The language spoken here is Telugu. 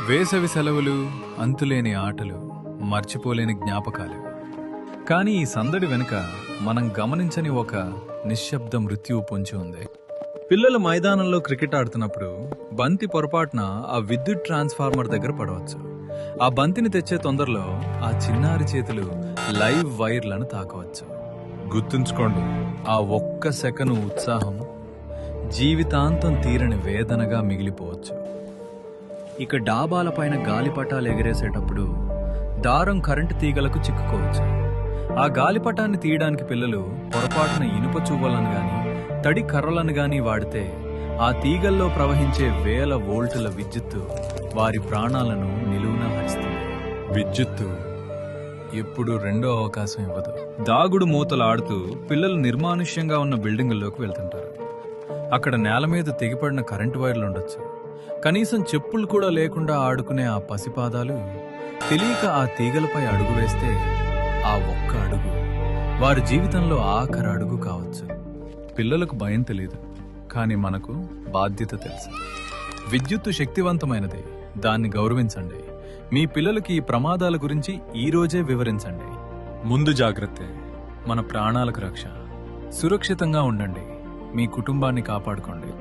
వేసవి సెలవులు, అంతులేని ఆటలు, మర్చిపోలేని జ్ఞాపకాలు. కానీ ఈ సందడి వెనుక మనం గమనించని ఒక నిశ్శబ్ద మృత్యువు పొంచి ఉంది. పిల్లలు మైదానంలో క్రికెట్ ఆడుతున్నప్పుడు బంతి పొరపాటున ఆ విద్యుత్ ట్రాన్స్ఫార్మర్ దగ్గర పడవచ్చు. ఆ బంతిని తెచ్చే తొందరలో ఆ చిన్నారి చేతులు లైవ్ వైర్లను తాకవచ్చు. గుర్తుంచుకోండి, ఆ ఒక్క సెకను ఉత్సాహం జీవితాంతం తీరని వేదనగా మిగిలిపోవచ్చు. ఇక డాబాలపైన గాలిపటాలు ఎగరేసేటప్పుడు దారం కరెంటు తీగలకు చిక్కుకోవచ్చు. ఆ గాలిపటాన్ని తీయడానికి పిల్లలు పొరపాటున ఇనుప చువ్వలను గాని తడి కర్రలను గాని వాడితే ఆ తీగల్లో ప్రవహించే వేల వోల్టుల విద్యుత్తు వారి ప్రాణాలను నిలువునా హరిస్తుంది. విద్యుత్తు ఎప్పుడు రెండో అవకాశం ఇవ్వదు. దాగుడు మూతలు ఆడుతూ పిల్లలు నిర్మానుష్యంగా ఉన్న బిల్డింగుల్లోకి వెళ్తుంటారు. అక్కడ నేల మీద తెగిపడిన కరెంటు వైర్లు ఉండొచ్చు. కనీసం చెప్పులు కూడా లేకుండా ఆడుకునే ఆ పసిపాదాలు తెలియక ఆ తీగలపై అడుగు వేస్తే ఆ ఒక్క అడుగు వారి జీవితంలో ఆఖరి అడుగు కావచ్చు. పిల్లలకు భయం తెలియదు, కానీ మనకు బాధ్యత తెలుసు. విద్యుత్తు శక్తివంతమైనది, దాన్ని గౌరవించండి. మీ పిల్లలకి ఈ ప్రమాదాల గురించి ఈ రోజే వివరించండి. ముందు జాగ్రత్తే మన ప్రాణాలకు రక్ష. సురక్షితంగా ఉండండి, మీ కుటుంబాన్ని కాపాడుకోండి.